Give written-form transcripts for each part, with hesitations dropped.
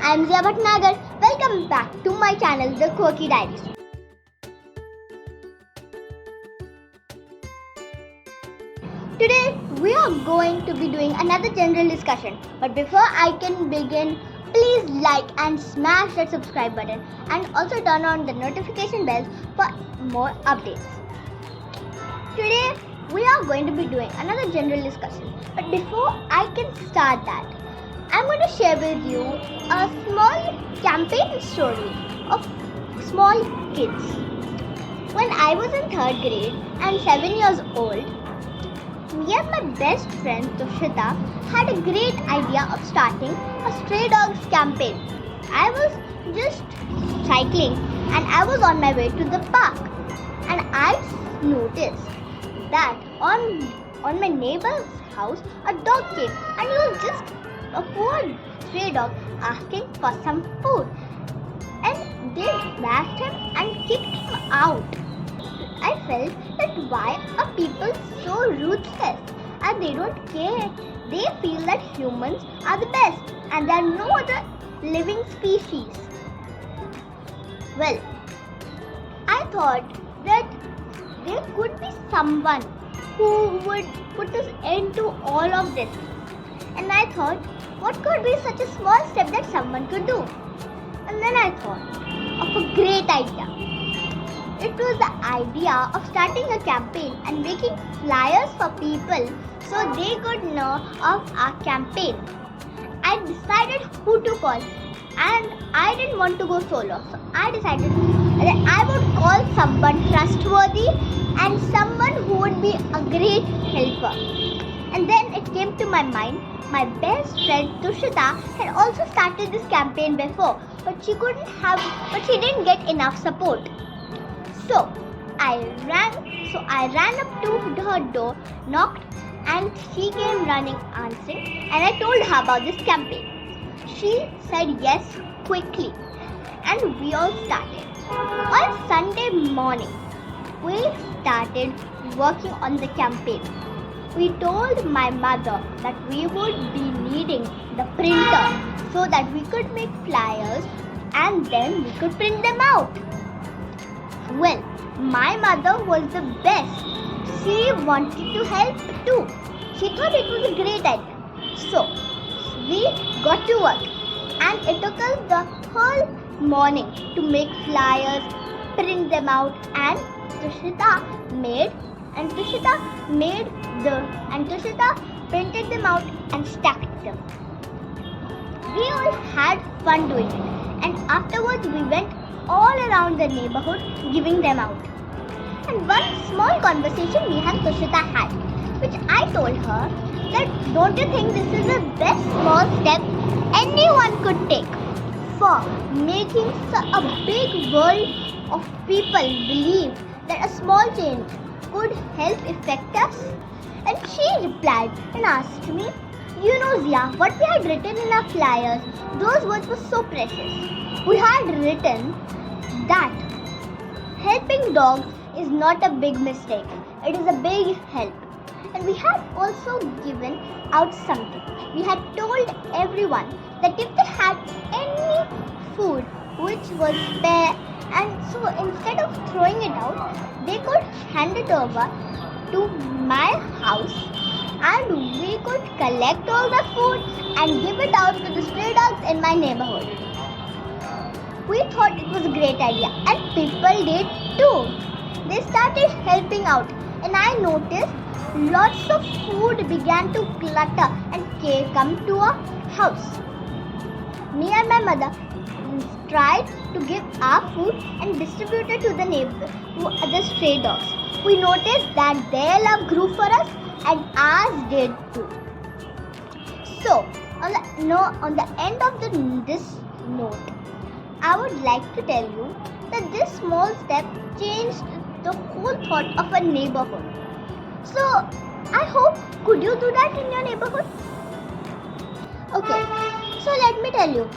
I'm Zia Bhatnagar. Welcome back to my channel, The Quirky Diaries. Today we are going to be doing another general discussion. But before I can begin, please like and smash that subscribe button and also turn on the notification bells for more updates. Today we are going to be doing another general discussion. But before I can start that, I'm going to share with you a small campaign story of small kids. When I was in 3rd grade and 7 years old, me and my best friend Tushita had a great idea of starting a stray dogs campaign. I was just cycling and I was on my way to the park, and I noticed that on my neighbor's house a dog came, and he was just a poor stray dog asking for some food, and they bashed him and kicked him out. I felt that why are people so ruthless and they don't care? They feel that humans are the best and there are no other living species. Well, I thought that there could be someone who would put an end to all of this. And I thought, what could be such a small step that someone could do? And then I thought of a great idea. It was the idea of starting a campaign and making flyers for people so they could know of our campaign. I decided who to call, and I didn't want to go solo. So I decided that I would call someone trustworthy and someone who would be a great helper. And then it came to my mind, my best friend Tushita had also started this campaign before, but she didn't get enough support. So I ran up to her door, knocked, and she came running, answering, and I told her about this campaign. She said yes quickly, and we all started. On Sunday morning, we started working on the campaign. We told my mother that we would be needing the printer so that we could make flyers and then we could print them out. Well, my mother was the best. She wanted to help too. She thought it was a great idea. So, we got to work, and it took us the whole morning to make flyers, print them out, and Tushita printed them out and stacked them. We all had fun doing it, and afterwards we went all around the neighborhood giving them out. And one small conversation me and Tushita had, which I told her that don't you think this is the best small step anyone could take for making a big world of people believe that a small change could help affect us? And she replied and asked me, you know Zia, what we had written in our flyers, those words were so precious. We had written that helping dogs is not a big mistake, it is a big help. And we had also given out something. We had told everyone that if they had any food which was spare, and so instead of throwing it out, they could hand it over to my house and we could collect all the food and give it out to the stray dogs in my neighborhood. We thought it was a great idea, and people did too. They started helping out, and I noticed lots of food began to clutter and come to our house. Me and my mother tried to give our food and distribute it to the stray dogs. We noticed that their love grew for us and ours did too. So, on the end of this note, I would like to tell you that this small step changed the whole thought of a neighborhood. So, I hope, could you do that in your neighborhood? Okay, so let me tell you.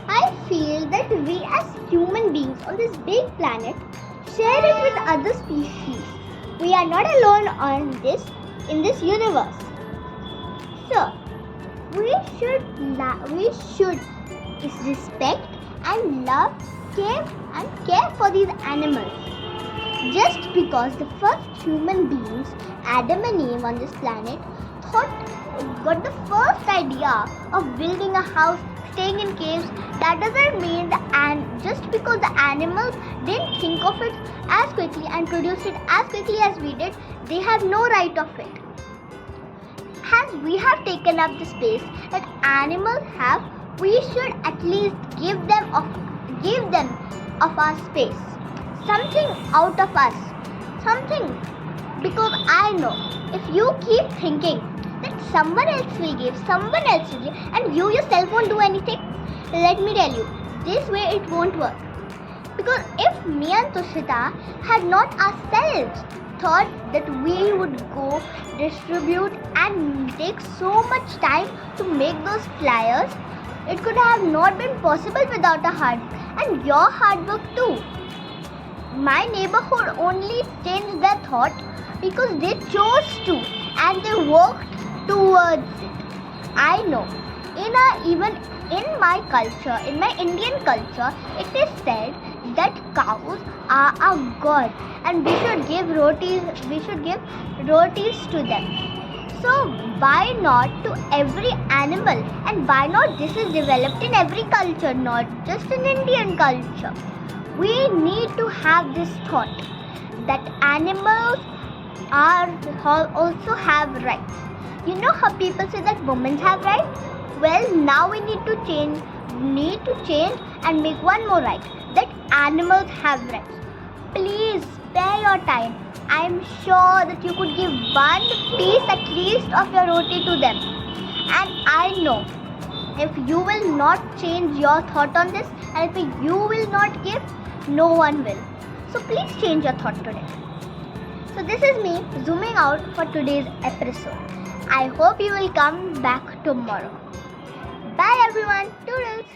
I feel that we as human beings on this big planet share it with other species. We are not alone in this universe. So, we should is respect and love, care for these animals. Just because the first human beings, Adam and Eve on this planet, got the first idea of building a house, staying in caves, that doesn't mean just because the animals didn't think of it as quickly and produce it as quickly as we did, they have no right of it. As we have taken up the space that animals have, we should at least give them of our space, something out of us, something, because I know if you keep thinking that someone else will give, and you yourself won't do anything, let me tell you, this way it won't work. Because if me and Tushita had not ourselves thought that we would go distribute and take so much time to make those flyers, it could have not been possible without our hard and your hard work too. My neighborhood only changed their thought because they chose to and they worked towards it. I know, even in my culture, in my Indian culture, it is said that cows are a god and we should give rotis to them. So why not to every animal, and why not this is developed in every culture, not just in Indian culture. We need to have this thought that animals also have rights. You know how people say that women have rights? Well, now we need to change and make one more right, that animals have rights. Please spare your time. I am sure that you could give one piece at least of your roti to them. And I know if you will not change your thought on this, and if you will not give, no one will. So please change your thought today. So this is me zooming out for today's episode. I hope you will come back tomorrow. Bye everyone. Toodles.